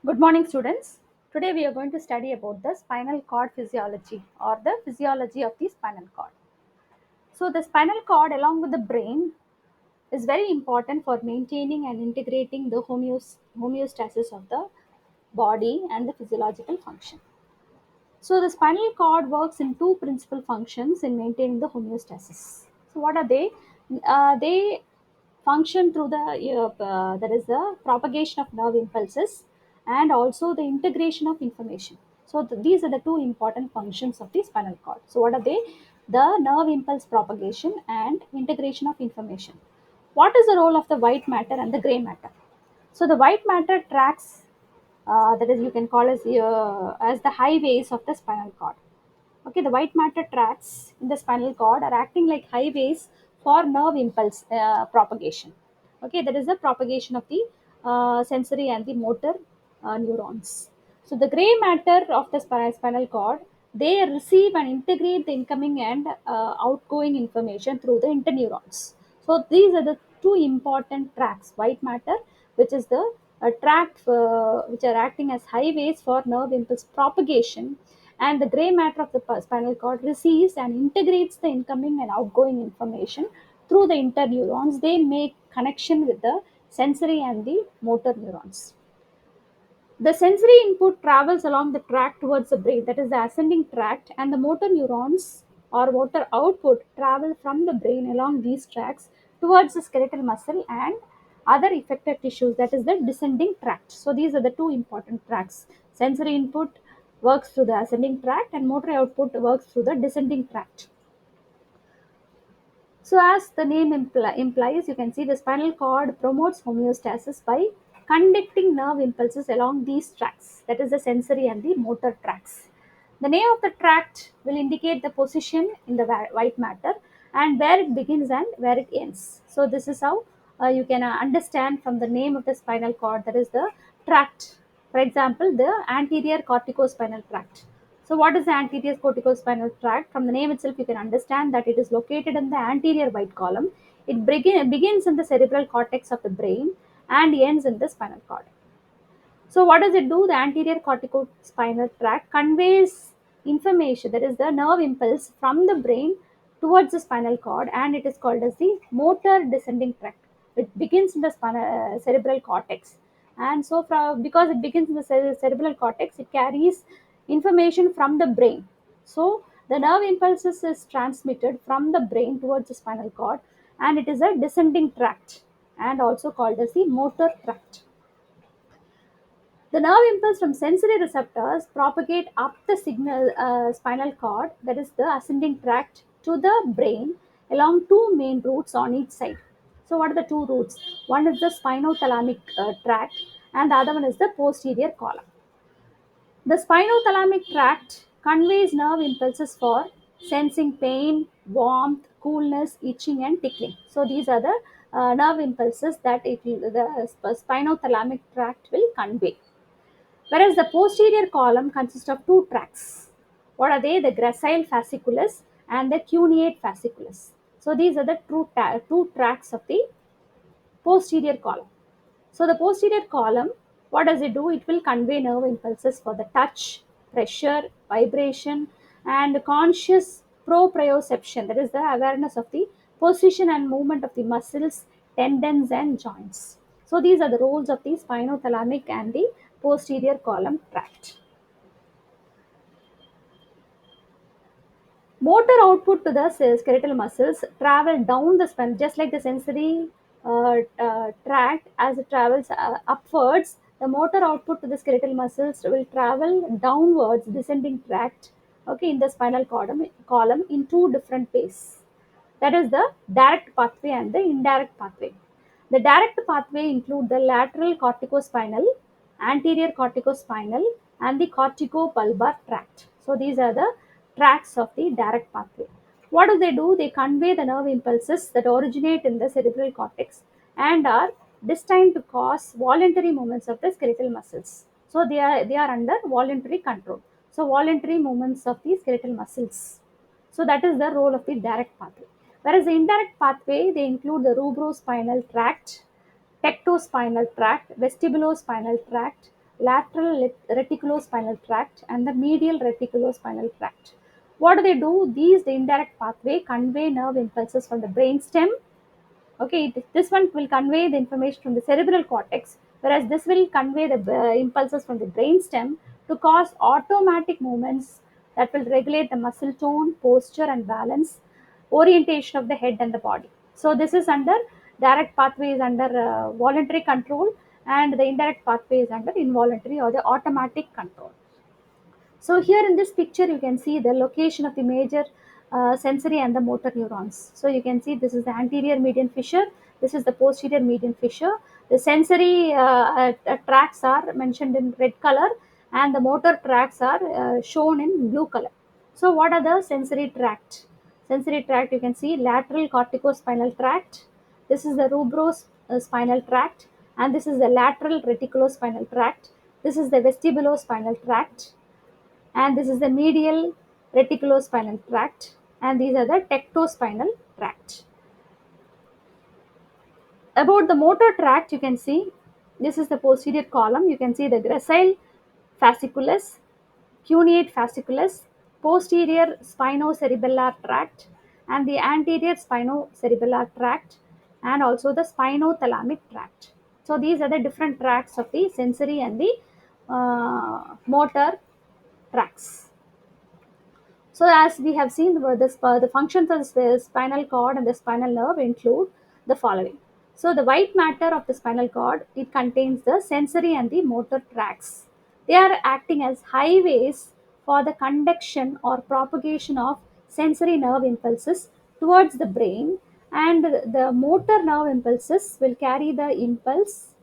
Good morning, students. Today we are going to study about the spinal cord physiology or the physiology of the spinal cord. So, the spinal cord, along with the brain, is very important for maintaining and integrating the homeostasis of the body and the physiological function. So, the spinal cord works in two principal functions in maintaining the homeostasis. So, what are they? They function through there is the propagation of nerve impulses and also the integration of information. So, these are the two important functions of the spinal cord. So, what are they? The nerve impulse propagation and integration of information. What is the role of the white matter and the gray matter? So the white matter tracks, that is you can call as the highways of the spinal cord. Okay, the white matter tracks in the spinal cord are acting like highways for nerve impulse propagation. Okay, that is the propagation of the sensory and the motor neurons. So the gray matter of the spinal cord, they receive and integrate the incoming and outgoing information through the interneurons. So these are the two important tracks: white matter, which is the tract which are acting as highways for nerve impulse propagation, and the gray matter of the spinal cord receives and integrates the incoming and outgoing information through the interneurons. They make connection with the sensory and the motor neurons. The sensory input travels along the tract towards the brain, that is the ascending tract, and the motor neurons or motor output travel from the brain along these tracts towards the skeletal muscle and other effector tissues, that is the descending tract. So these are the two important tracts. Sensory input works through the ascending tract and motor output works through the descending tract. So, as the name implies, you can see the spinal cord promotes homeostasis by conducting nerve impulses along these tracts, that is, the sensory and the motor tracts. The name of the tract will indicate the position in the white matter and where it begins and where it ends. So, this is how you can understand from the name of the spinal cord, that is the tract. For example, the anterior corticospinal tract. So, what is the anterior corticospinal tract? From the name itself, you can understand that it is located in the anterior white column. It begins in the cerebral cortex of the brain and ends in the spinal cord. So, what does it do? The anterior corticospinal tract conveys information, that is the nerve impulse, from the brain towards the spinal cord, and it is called as the motor descending tract. It begins in the cerebral cortex, and so because it begins in the cerebral cortex, it carries information from the brain. So, the nerve impulses is transmitted from the brain towards the spinal cord, and it is a descending tract and also called as the motor tract. The nerve impulse from sensory receptors propagate up the signal spinal cord, that is the ascending tract, to the brain along two main routes on each side. So, what are the two routes? One is the spinothalamic tract, and the other one is the posterior column. The spinothalamic tract conveys nerve impulses for sensing pain, warmth, coolness, itching, and tickling. So, these are the nerve impulses that the spinothalamic tract will convey. Whereas the posterior column consists of two tracts. What are they? The gracile fasciculus and the cuneate fasciculus. So these are the two tracts of the posterior column. So the posterior column, what does it do? It will convey nerve impulses for the touch, pressure, vibration, and conscious proprioception. That is the awareness of the position and movement of the muscles, tendons, and joints. So these are the roles of the spinothalamic and the posterior column tract. Motor output to the skeletal muscles travel down the spine, just like the sensory tract. As it travels upwards, the motor output to the skeletal muscles will travel downwards, descending tract. Okay, in the spinal column in two different ways. That is the direct pathway and the indirect pathway. The direct pathway include the lateral corticospinal, anterior corticospinal, and the corticobulbar tract. So these are the tracts of the direct pathway. What do they do? They convey the nerve impulses that originate in the cerebral cortex and are destined to cause voluntary movements of the skeletal muscles. So they are under voluntary control. So voluntary movements of the skeletal muscles. So that is the role of the direct pathway. Whereas the indirect pathway, they include the rubrospinal tract, tectospinal tract, vestibulospinal tract, lateral reticulospinal tract and the medial reticulospinal tract. What do they do? These, the indirect pathway, convey nerve impulses from the brain stem. Okay, this one will convey the information from the cerebral cortex, whereas this will convey the impulses from the brain stem to cause automatic movements that will regulate the muscle tone, posture, and balance, orientation of the head and the body. So this is under direct pathway is under voluntary control, and the indirect pathway is under involuntary or the automatic control. So here in this picture, you can see the location of the major sensory and the motor neurons. So you can see this is the anterior median fissure. This is the posterior median fissure. The sensory tracts are mentioned in red color, and the motor tracts are shown in blue color. So what are the sensory tract? Sensory tract, you can see lateral corticospinal tract. This is the rubrospinal tract, and this is the lateral reticulospinal tract. This is the vestibulospinal tract, and this is the medial reticulospinal tract, and these are the tectospinal tract. About the motor tract, you can see this is the posterior column. You can see the gracile fasciculus, cuneate fasciculus, posterior spinocerebellar tract, and the anterior spinocerebellar tract, and also the spinothalamic tract. So these are the different tracts of the sensory and the motor tracts. So, as we have seen, the functions of the spinal cord and the spinal nerve include the following. So, the white matter of the spinal cord, it contains the sensory and the motor tracts. They are acting as highways for the conduction or propagation of sensory nerve impulses towards the brain, and the motor nerve impulses will carry the impulse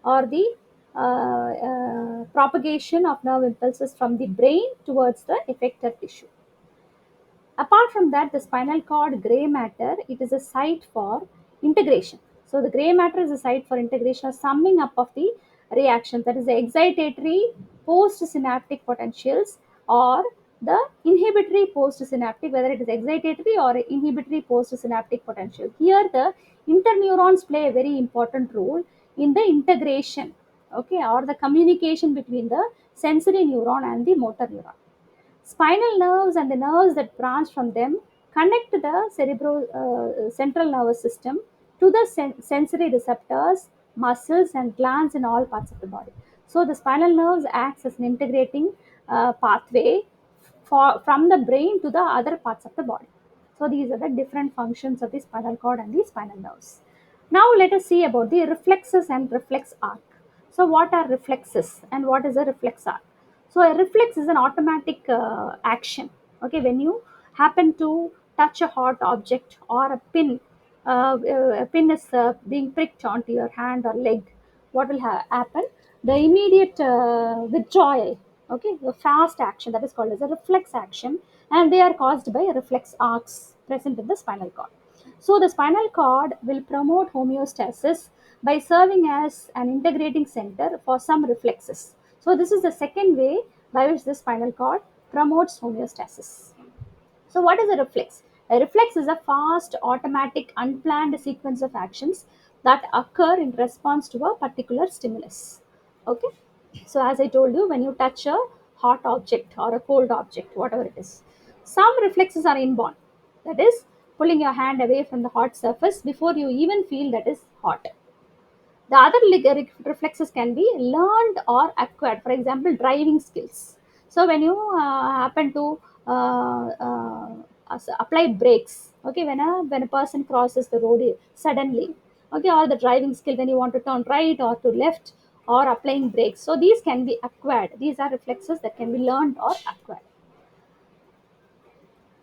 or the propagation of nerve impulses from the brain towards the effector tissue. Apart from that, the spinal cord gray matter, it is a site for integration. So the gray matter is a site for integration or summing up of the reaction, that is the excitatory postsynaptic potentials or the inhibitory postsynaptic, whether it is excitatory or inhibitory postsynaptic potential. Here the interneurons play a very important role in the integration, okay, or the communication between the sensory neuron and the motor neuron. Spinal nerves and the nerves that branch from them connect the central nervous system to the sensory receptors, muscles, and glands in all parts of the body. So the spinal nerves acts as an integrating pathway from the brain to the other parts of the body. So these are the different functions of the spinal cord and the spinal nerves. Now let us see about the reflexes and reflex arc. So what are reflexes and what is a reflex arc? So a reflex is an automatic action. Okay, when you happen to touch a hot object or a pin, a pin is being pricked onto your hand or leg, what will happen? The immediate withdrawal, okay, the fast action, that is called as a reflex action, and they are caused by reflex arcs present in the spinal cord. So the spinal cord will promote homeostasis by serving as an integrating center for some reflexes. So this is the second way by which the spinal cord promotes homeostasis. So what is a reflex? A reflex is a fast, automatic, unplanned sequence of actions that occur in response to a particular stimulus. Okay. So as I told you, when you touch a hot object or a cold object, whatever it is, some reflexes are inborn. That is, pulling your hand away from the hot surface before you even feel that is hot. The other reflexes can be learned or acquired. For example, driving skills. So when you happen to apply brakes, okay, when a person crosses the road suddenly, okay, or the driving skill when you want to turn right or to left or applying brakes. So these can be acquired. These are reflexes that can be learned or acquired.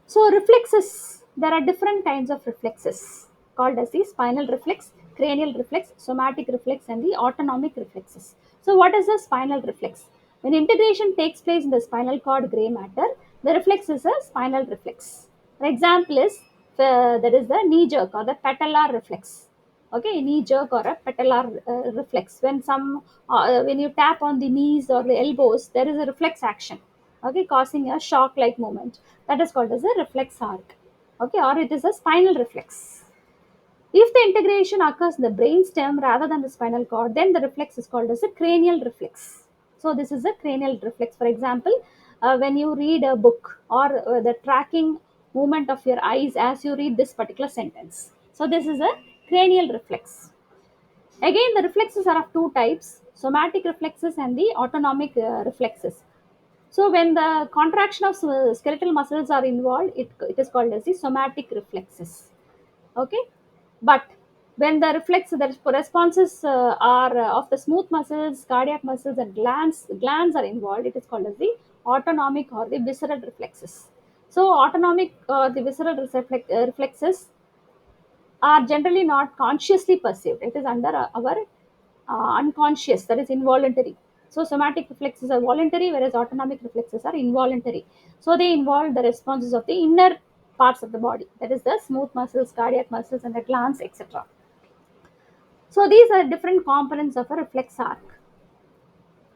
So reflexes, there are different kinds of reflexes called as the spinal reflex, cranial reflex, somatic reflex, and the autonomic reflexes. So what is a spinal reflex? When integration takes place in the spinal cord gray matter, the reflex is a spinal reflex. An example is that is the knee jerk or the patellar reflex. Okay, knee jerk or a patellar reflex. When you tap on the knees or the elbows, there is a reflex action, okay, causing a shock like movement, that is called as a reflex arc, okay, or it is a spinal reflex. If the integration occurs in the brain stem rather than the spinal cord, then the reflex is called as a cranial reflex. So this is a cranial reflex. For example, when you read a book, or the tracking movement of your eyes as you read this particular sentence. So this is a cranial reflex. Again, the reflexes are of two types: somatic reflexes and the autonomic reflexes. So when the contraction of skeletal muscles are involved, it is called as the somatic reflexes. Okay, but when the reflex, the responses are of the smooth muscles, cardiac muscles, and glands are involved, it is called as the autonomic or the visceral reflexes. So autonomic or the visceral reflexes are generally not consciously perceived. It is under our unconscious, that is involuntary. So somatic reflexes are voluntary, whereas autonomic reflexes are involuntary. So they involve the responses of the inner parts of the body, that is the smooth muscles, cardiac muscles, and the glands, etc. So these are different components of a reflex arc.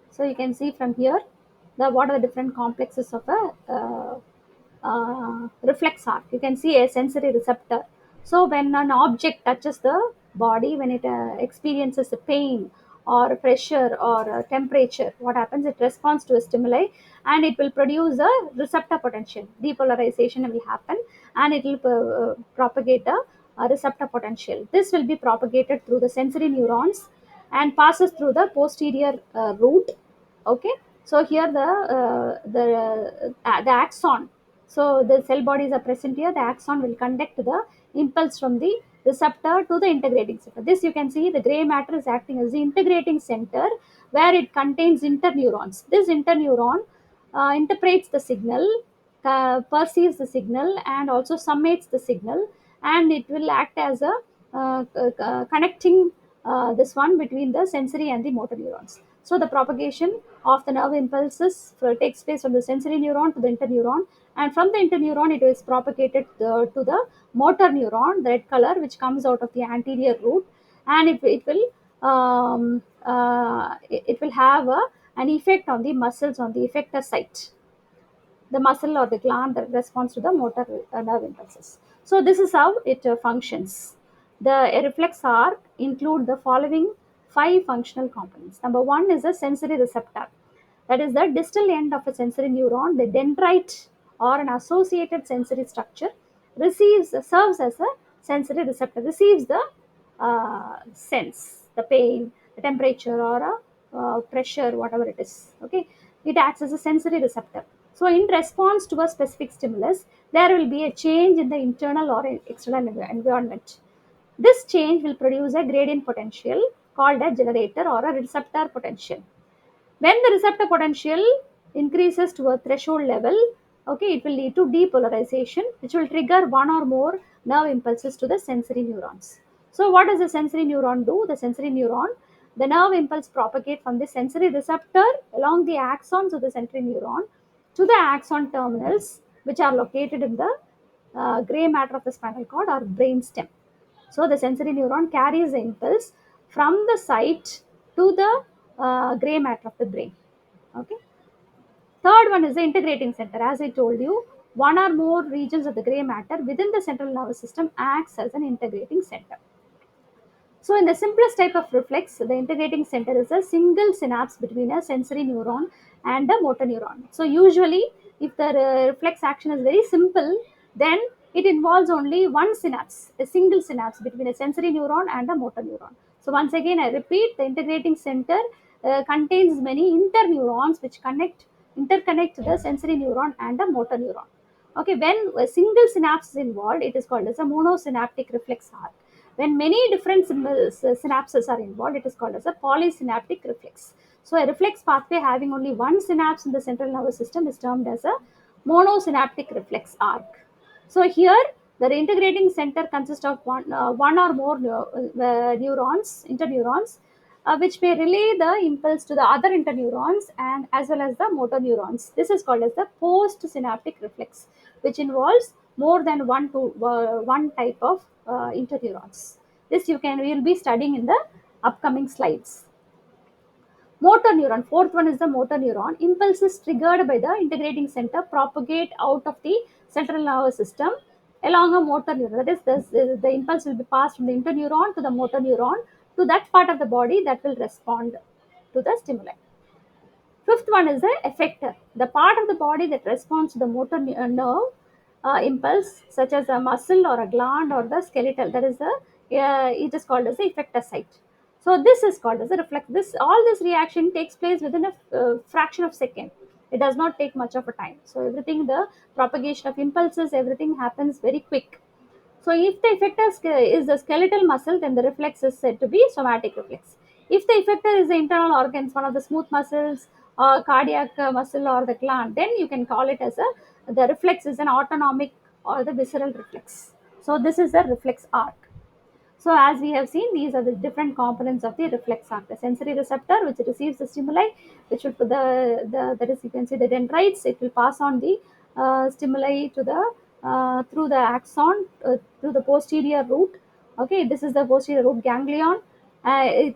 So you can see from here the what are the different complexes of a reflex arc. You can see a sensory receptor. So when an object touches the body, when it experiences a pain or pressure or temperature, what happens? It responds to a stimuli, and it will produce a receptor potential. Depolarization will happen, and it will propagate a receptor potential. This will be propagated through the sensory neurons and passes through the posterior root. Okay, so here the axon, so the cell bodies are present here. The axon will conduct the impulse from the receptor to the integrating center. This you can see the gray matter is acting as the integrating center, where it contains interneurons. This interneuron interprets the signal, perceives the signal, and also summates the signal, and it will act as a connecting this one between the sensory and the motor neurons. So the propagation of the nerve impulses takes place from the sensory neuron to the interneuron, and from the interneuron it is propagated to the motor neuron, the red color, which comes out of the anterior root, and it will have an effect on the muscles on the effector site, the muscle or the gland that responds to the motor nerve impulses. So this is how it functions. The reflex arc include the following five functional components. Number one is a sensory receptor. That is the distal end of a sensory neuron, the dendrite or an associated sensory structure, serves as a sensory receptor, receives the sense, the pain, the temperature, or a pressure, whatever it is. Okay, it acts as a sensory receptor. So, in response to a specific stimulus, there will be a change in the internal or external environment. This change will produce a gradient potential called a generator or a receptor potential. When the receptor potential increases to a threshold level, okay, it will lead to depolarization, which will trigger one or more nerve impulses to the sensory neurons. So what does the sensory neuron do? The sensory neuron, the nerve impulse propagate from the sensory receptor along the axons of the sensory neuron to the axon terminals, which are located in the gray matter of the spinal cord or brain stem. So the sensory neuron carries the impulse from the site to the gray matter of the brain. Okay. Third one is the integrating center. As I told you, one or more regions of the gray matter within the central nervous system acts as an integrating center. So in the simplest type of reflex, the integrating center is a single synapse between a sensory neuron and a motor neuron. So usually, if the reflex action is very simple, then it involves only one synapse, a single synapse between a sensory neuron and a motor neuron. So once again, I repeat, the integrating center contains many interneurons which interconnect the sensory neuron and the motor neuron. Okay, when a single synapse is involved, it is called as a monosynaptic reflex arc. When many different synapses are involved, it is called as a polysynaptic reflex. So a reflex pathway having only one synapse in the central nervous system is termed as a monosynaptic reflex arc. So here the integrating center consists of one or more neurons, interneurons, which may relay the impulse to the other interneurons and as well as the motor neurons. This is called as the postsynaptic reflex, which involves more than one type of interneurons. This we will be studying in the upcoming slides. Motor neuron, fourth one is the motor neuron. Impulses triggered by the integrating center propagate out of the central nervous system along a motor neuron. That is, the impulse will be passed from the interneuron to the motor neuron to that part of the body that will respond to the stimuli. Fifth one is the effector, the part of the body that responds to the motor nerve impulse, such as a muscle or a gland or the skeletal. That is the it is called as the effector site. So this is called as a reflex. This all this reaction takes place within a fraction of second. It does not take much of a time. So everything, the propagation of impulses, everything happens very quick. So if the effector is the skeletal muscle, then the reflex is said to be somatic reflex. If the effector is the internal organs, one of the smooth muscles or cardiac muscle or the gland, then you can call it as a, the reflex is an autonomic or the visceral reflex. So this is the reflex arc. So as we have seen, these are the different components of the reflex arc. The sensory receptor, which receives the stimuli, which will that is, you can see the dendrites, it will pass on the stimuli to the through the axon, through the posterior root. Okay, this is the posterior root ganglion.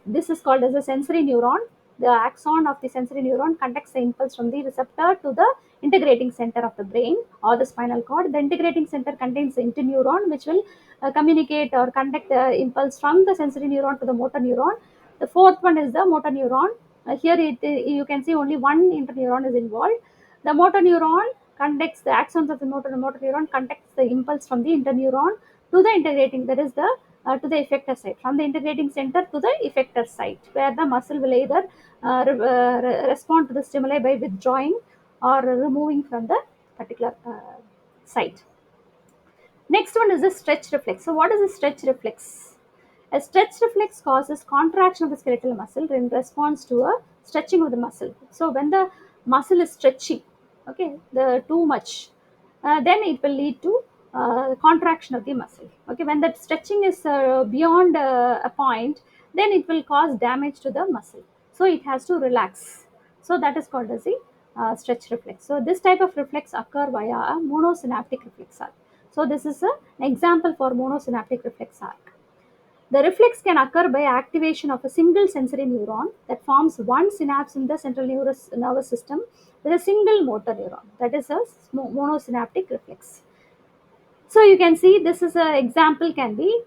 This is called as a sensory neuron. The axon of the sensory neuron conducts the impulse from the receptor to the integrating center of the brain or the spinal cord. The integrating center contains the interneuron, which will communicate or conduct the impulse from the sensory neuron to the motor neuron. The fourth one is the motor neuron. Here you can see only one interneuron is involved. The motor neuron conducts the axons of the motor neuron conducts the impulse from the interneuron to the integrating, that is the to the effector site, from the integrating center to the effector site, where the muscle will either respond to the stimuli by withdrawing or removing from the particular site. Next one is the stretch reflex. So what is a stretch reflex? A stretch reflex causes contraction of the skeletal muscle in response to a stretching of the muscle. So when the muscle is stretching, okay, the too much, then it will lead to contraction of the muscle. Okay, when that stretching is beyond a point, then it will cause damage to the muscle. So it has to relax. So that is called as the stretch reflex. So this type of reflex occur via a monosynaptic reflex arc. So this is an example for monosynaptic reflex arc. The reflex can occur by activation of a single sensory neuron that forms one synapse in the central nervous system with a single motor neuron. That is a monosynaptic reflex. So you can see this is an example can be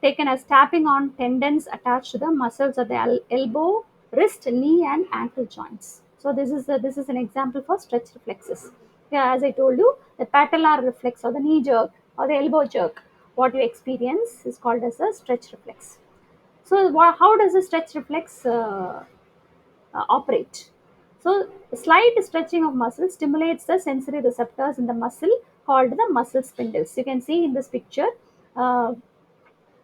taken as tapping on tendons attached to the muscles of the elbow, wrist, knee, and ankle joints. So this is an example for stretch reflexes. Yeah, as I told you, the patellar reflex or the knee jerk or the elbow jerk, what you experience is called as a stretch reflex. So how does a stretch reflex operate? So, slight stretching of muscle stimulates the sensory receptors in the muscle called the muscle spindles. You can see in this picture, uh,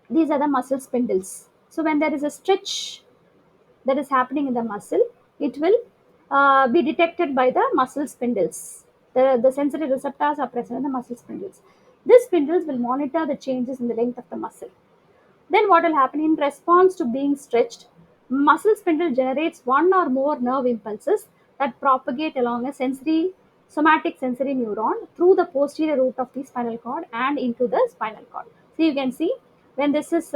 these are the muscle spindles. So, when there is a stretch that is happening in the muscle, it will be detected by the muscle spindles. The sensory receptors are present in the muscle spindles. These spindles will monitor the changes in the length of the muscle. Then what will happen in response to being stretched? Muscle spindle generates one or more nerve impulses that propagate along a somatic sensory neuron through the posterior root of the spinal cord and into the spinal cord. So you can see when this is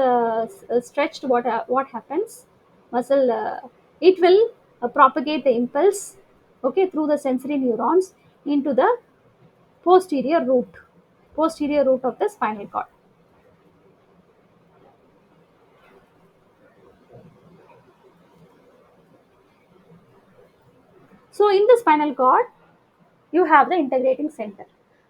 stretched, what happens? Muscle it will propagate the impulse, okay, through the sensory neurons into the posterior root, posterior root of the spinal cord. So in the spinal cord, you have the integrating center.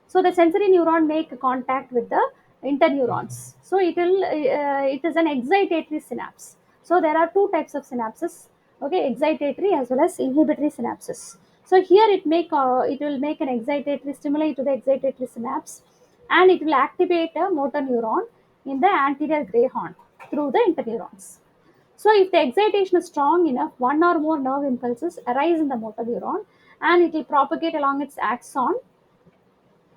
So the sensory neuron make contact with the interneurons. So it is an excitatory synapse. So there are two types of synapses, okay, excitatory as well as inhibitory synapses. So here it will make an excitatory stimuli to the excitatory synapse, and it will activate a motor neuron in the anterior gray horn through the interneurons. So, if the excitation is strong enough, one or more nerve impulses arise in the motor neuron and it will propagate along its axon,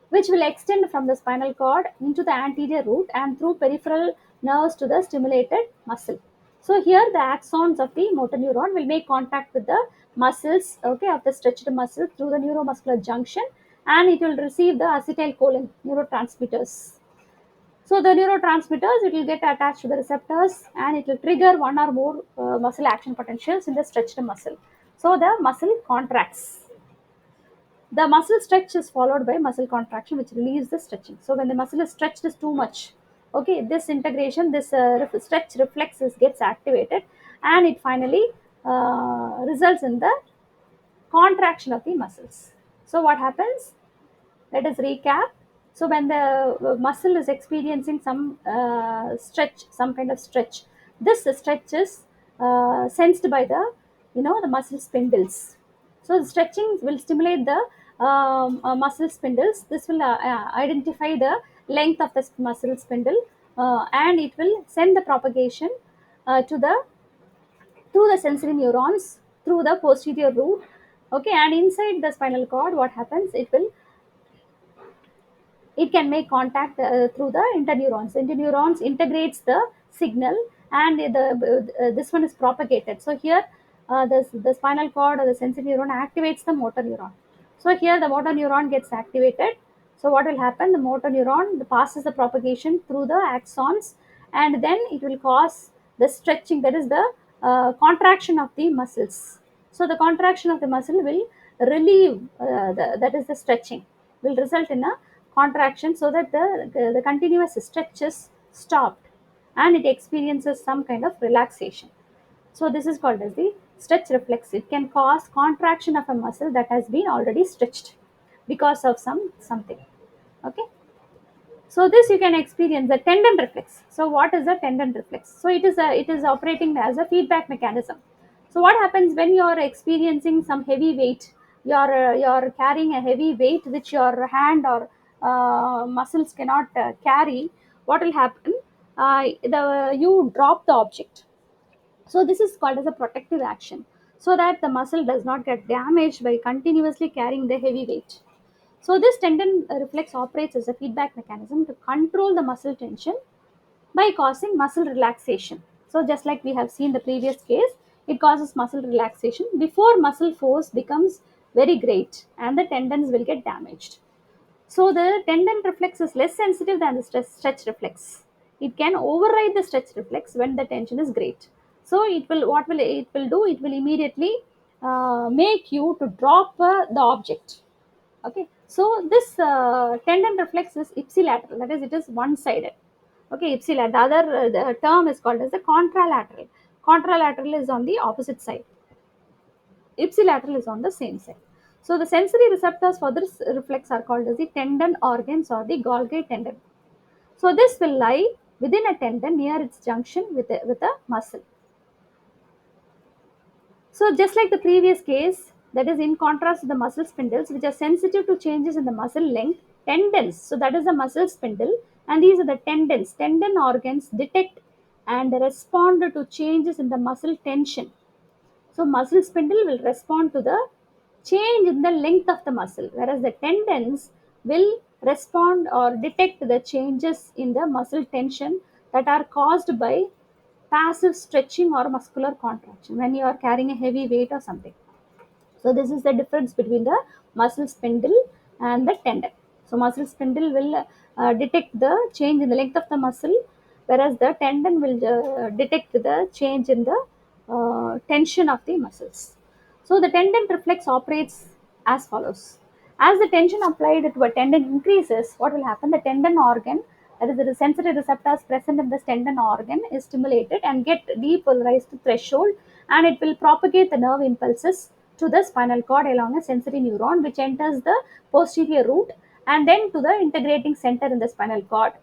which will extend from the spinal cord into the anterior root and through peripheral nerves to the stimulated muscle. So, here the axons of the motor neuron will make contact with the muscles, okay, of the stretched muscle through the neuromuscular junction, and it will receive the acetylcholine neurotransmitters. So the neurotransmitters, it will get attached to the receptors and it will trigger one or more muscle action potentials in the stretched muscle. So the muscle contracts. The muscle stretch is followed by muscle contraction, which relieves the stretching. So when the muscle is stretched is too much, okay, this integration, this stretch reflexes gets activated, and it finally results in the contraction of the muscles. So what happens? Let us recap. So when the muscle is experiencing some stretch, some kind of stretch, this stretch is sensed by the, the muscle spindles. So the stretching will stimulate the muscle spindles. This will identify the length of the muscle spindle, and it will send the propagation to the through the sensory neurons through the posterior root. Okay, and inside the spinal cord, what happens? It can make contact through the interneurons. Interneurons integrates the signal, and this one is propagated. So here, the spinal cord or the sensory neuron activates the motor neuron. So here the motor neuron gets activated. So what will happen? The motor neuron passes the propagation through the axons, and then it will cause the stretching. That is the contraction of the muscles. So the contraction of the muscle will relieve, that is the stretching, will result in a contraction, so that the continuous stretch is stopped and it experiences some kind of relaxation. So this is called as the stretch reflex. It can cause contraction of a muscle that has been already stretched because of something. Okay. So this you can experience the tendon reflex. So what is a tendon reflex? So it is operating as a feedback mechanism. So what happens when you are experiencing some heavy weight? You're carrying a heavy weight which your hand or muscles cannot carry. What will happen? The You drop the object. So this is called as a protective action, so that the muscle does not get damaged by continuously carrying the heavy weight. So this tendon reflex operates as a feedback mechanism to control the muscle tension by causing muscle relaxation. So just like we have seen the previous case, it causes muscle relaxation before muscle force becomes very great and the tendons will get damaged. So the tendon reflex is less sensitive than the stretch reflex. It can override the stretch reflex when the tension is great. So it will do? It will immediately make you to drop the object. Okay, so this tendon reflex is ipsilateral, that is, it is one sided. Okay, ipsilateral. The other the term is called as the contralateral. Contralateral is on the opposite side, ipsilateral is on the same side. So the sensory receptors for this reflex are called as the tendon organs or the Golgi tendon. So this will lie within a tendon near its junction with a muscle. So just like the previous case, that is in contrast to the muscle spindles, which are sensitive to changes in the muscle length, tendons, so that is the muscle spindle, and these are the tendons. Tendon organs detect and respond to changes in the muscle tension. So muscle spindle will respond to the change in the length of the muscle, whereas the tendons will respond or detect the changes in the muscle tension that are caused by passive stretching or muscular contraction when you are carrying a heavy weight or something. So this is the difference between the muscle spindle and the tendon. So muscle spindle will detect the change in the length of the muscle, whereas the tendon will detect the change in the tension of the muscles. So the tendon reflex operates as follows. As the tension applied to a tendon increases, what will happen? The tendon organ, that is the sensory receptors present in the tendon organ, is stimulated and get depolarized to threshold, and it will propagate the nerve impulses to the spinal cord along a sensory neuron which enters the posterior root and then to the integrating center in the spinal cord.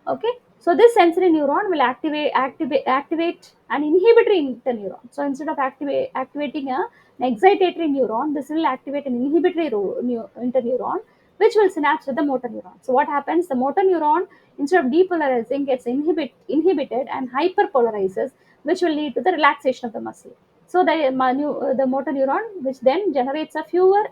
Okay, so this sensory neuron will activate an inhibitory interneuron. So instead of activating an excitatory neuron, this will activate an inhibitory interneuron, which will synapse with the motor neuron. So what happens? The motor neuron, instead of depolarizing, gets inhibited and hyperpolarizes, which will lead to the relaxation of the muscle. So the motor neuron, which then generates a fewer,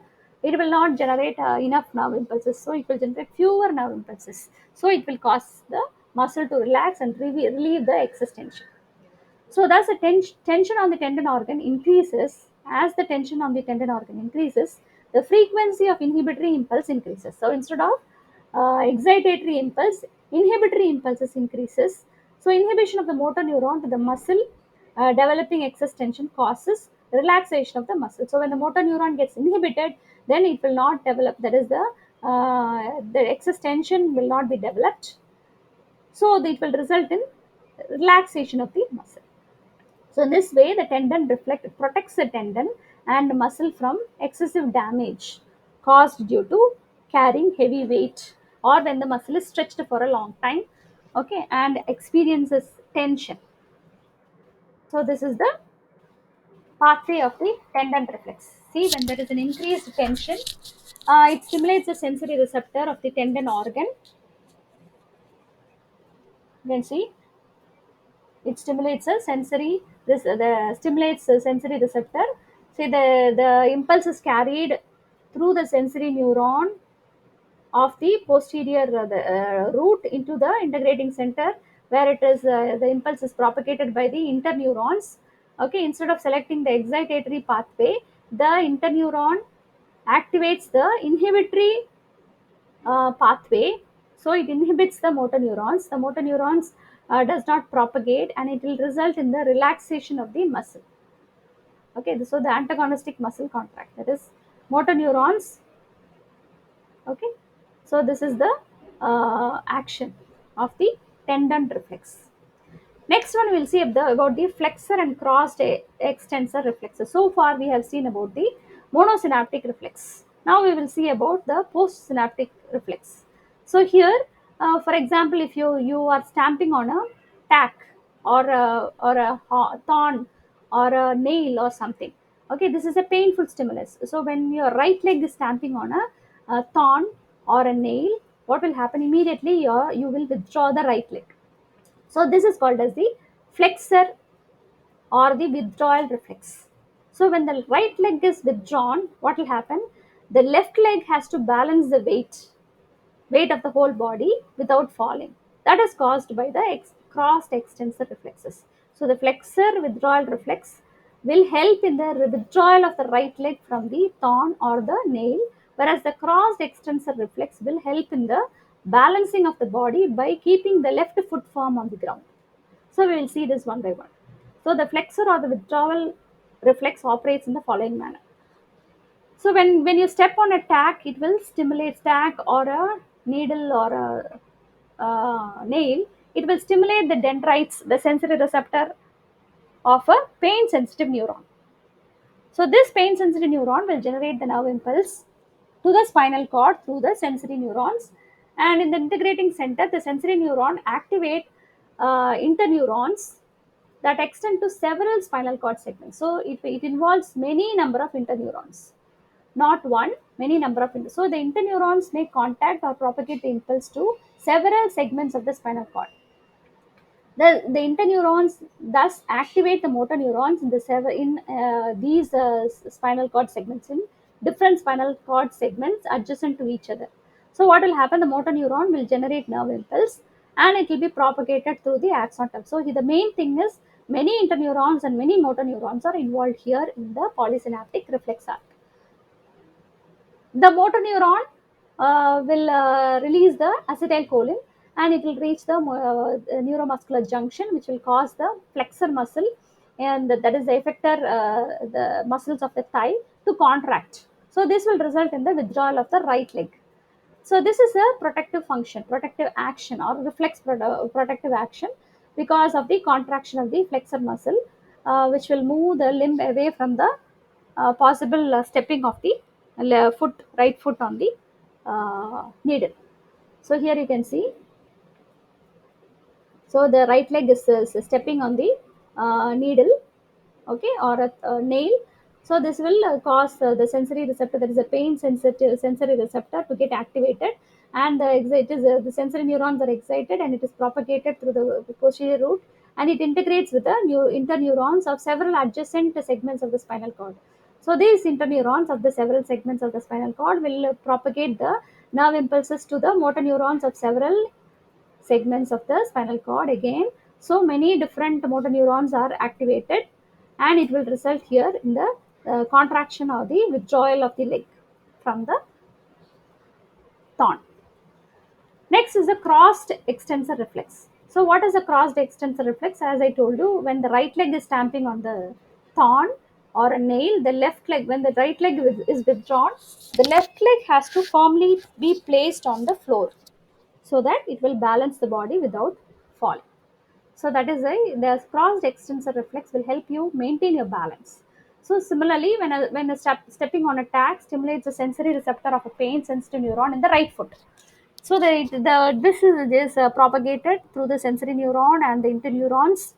it will not generate enough nerve impulses, so it will generate fewer nerve impulses, so it will cause the muscle to relax and relieve the excess tension. So thus the tension on the tendon organ increases. As the tension on the tendon organ increases, the frequency of inhibitory impulse increases. So instead of excitatory impulse, inhibitory impulses increases. So inhibition of the motor neuron to the muscle developing excess tension causes relaxation of the muscle. So when the motor neuron gets inhibited, then it will not develop. That is the excess tension will not be developed. So it will result in relaxation of the muscle. So in this way, the tendon reflect protects the tendon and muscle from excessive damage caused due to carrying heavy weight or when the muscle is stretched for a long time, okay, and experiences tension. So this is the pathway of the tendon reflex. See, when there is an increased tension, it stimulates the sensory receptor of the tendon organ. You can see it stimulates a sensory the stimulates the sensory receptor. See, the impulse is carried through the sensory neuron of the posterior root into the integrating center, where it is the impulse is propagated by the interneurons. Okay, instead of selecting the excitatory pathway, the interneuron activates the inhibitory pathway. So it inhibits the motor neurons. The motor neurons does not propagate, and it will result in the relaxation of the muscle. Okay, so the antagonistic muscle contract, that is motor neurons. Okay, so this is the action of the tendon reflex. Next one we'll see about the flexor and crossed extensor reflexes. So far we have seen about the monosynaptic reflex. Now we will see about the postsynaptic reflex. So here, for example, if you are stamping on a tack or a thorn or a nail or something, okay, this is a painful stimulus. So when your right leg is stamping on a thorn or a nail, what will happen immediately? You will withdraw the right leg. So this is called as the flexor or the withdrawal reflex. So when the right leg is withdrawn, what will happen? The left leg has to balance the weight of the whole body without falling. That is caused by the crossed extensor reflexes. So the flexor withdrawal reflex will help in the withdrawal of the right leg from the thorn or the nail, whereas the crossed extensor reflex will help in the balancing of the body by keeping the left foot firm on the ground. So we will see this one by one. So the flexor or the withdrawal reflex operates in the following manner. So when you step on a tack, it will stimulate tack or a needle or a nail. It will stimulate the dendrites, the sensory receptor of a pain sensitive neuron. So this pain sensitive neuron will generate the nerve impulse to the spinal cord through the sensory neurons, and in the integrating center, the sensory neuron activate interneurons that extend to several spinal cord segments. So it involves many number of interneurons, not one, many number of so the interneurons make contact or propagate the impulse to several segments of the spinal cord. The interneurons thus activate the motor neurons in these spinal cord segments, in different spinal cord segments adjacent to each other. So what will happen? The motor neuron will generate nerve impulse and it will be propagated through the axon tuft. So the main thing is many interneurons and many motor neurons are involved here in the polysynaptic reflex arc. The motor neuron will release the acetylcholine, and it will reach the neuromuscular junction, which will cause the flexor muscle, and that is the effector, the muscles of the thigh, to contract. So this will result in the withdrawal of the right leg. So this is a protective function, protective action, or reflex protective action, because of the contraction of the flexor muscle, which will move the limb away from the possible stepping of the right foot on the needle. So here you can see, so the right leg is stepping on the needle, okay, or a nail. So this will cause the sensory receptor, that is a pain sensitive sensory receptor, to get activated, and the sensory neurons are excited, and it is propagated through the posterior root, and it integrates with the interneurons of several adjacent segments of the spinal cord. So these interneurons of the several segments of the spinal cord will propagate the nerve impulses to the motor neurons of several segments of the spinal cord again. So many different motor neurons are activated, and it will result here in the contraction or the withdrawal of the leg from the thorn. Next is the crossed extensor reflex. So what is a crossed extensor reflex? As I told you, when the right leg is stamping on the thorn or a nail, the left leg, when the right leg is withdrawn, the left leg has to firmly be placed on the floor so that it will balance the body without falling. So that is why the crossed extensor reflex will help you maintain your balance. So similarly, when a stepping on a tag stimulates the sensory receptor of a pain sensitive neuron in the right foot. So this is propagated through the sensory neuron and the interneurons.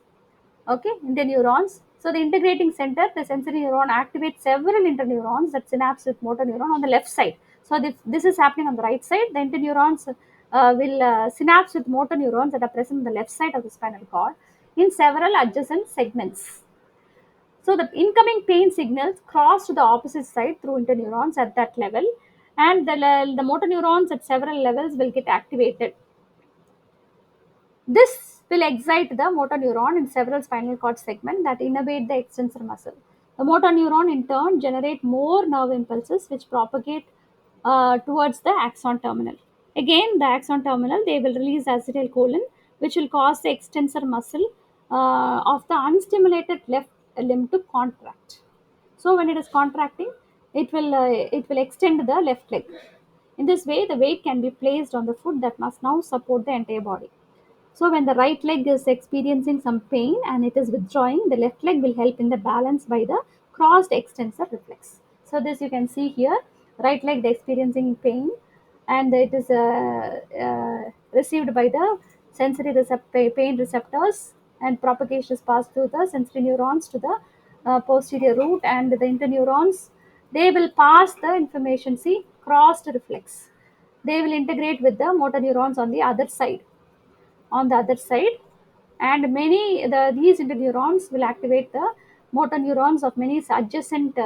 Okay, interneurons. So the integrating center, the sensory neuron activates several interneurons that synapse with motor neuron on the left side. So this is happening on the right side. The interneurons will synapse with motor neurons that are present on the left side of the spinal cord in several adjacent segments. So the incoming pain signals cross to the opposite side through interneurons at that level, and the motor neurons at several levels will get activated. This will excite the motor neuron in several spinal cord segments that innervate the extensor muscle. The motor neuron in turn generate more nerve impulses which propagate towards the axon terminal. Again, the axon terminal, they will release acetylcholine, which will cause the extensor muscle of the unstimulated left limb to contract. So when it is contracting, it will extend the left leg. In this way, the weight can be placed on the foot that must now support the entire body. So when the right leg is experiencing some pain and it is withdrawing, the left leg will help in the balance by the crossed extensor reflex. So this you can see here, right leg experiencing pain, and it is received by the pain receptors, and propagation is passed through the sensory neurons to the posterior root, and the interneurons, they will pass the information, see, crossed reflex. They will integrate with the motor neurons on the other side, and these interneurons will activate the motor neurons of many adjacent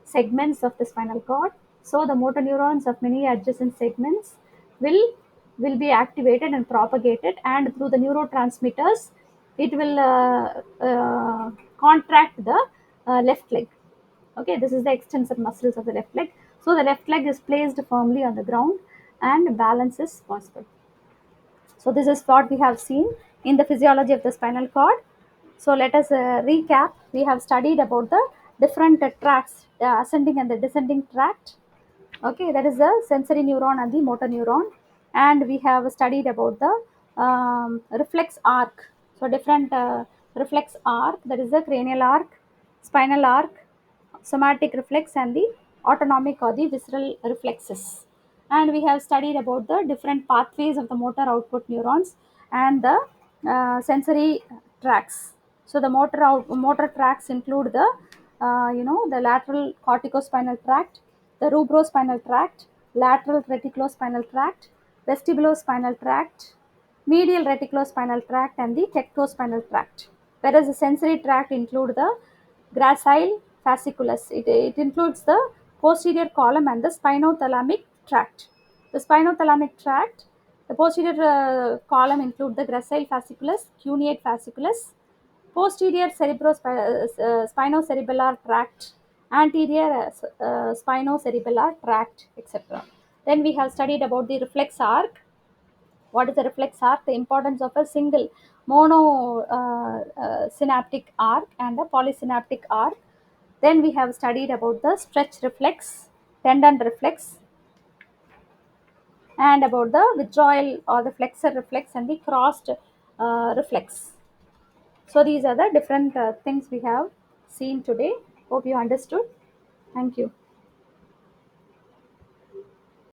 segments of the spinal cord. So the motor neurons of many adjacent segments will be activated and propagated, and through the neurotransmitters it will contract the left leg. Okay, this is the extensor muscles of the left leg. So the left leg is placed firmly on the ground and balance is possible. So this is what we have seen in the physiology of the spinal cord. So let us recap. We have studied about the different tracts, the ascending and the descending tract. Okay, that is the sensory neuron and the motor neuron. And we have studied about the reflex arc. So different reflex arc, that is the cranial arc, spinal arc, somatic reflex, and the autonomic or the visceral reflexes. And we have studied about the different pathways of the motor output neurons and the sensory tracts. So the motor tracts include the the lateral corticospinal tract, the rubrospinal tract, lateral reticulospinal tract, vestibulospinal tract, medial reticulospinal tract, and the tectospinal tract. Whereas the sensory tract include the gracile fasciculus. It includes the posterior column and the spinothalamic tract. The spinothalamic tract, the posterior column include the gracile fasciculus, cuneate fasciculus, posterior spinocerebellar tract, anterior spinocerebellar tract, etc. Then we have studied about the reflex arc. What is a reflex arc? The importance of a single mono synaptic arc and a polysynaptic arc. Then we have studied about the stretch reflex, tendon reflex, and about the withdrawal or the flexor reflex and the crossed reflex. So these are the different things we have seen today. Hope you understood. Thank you.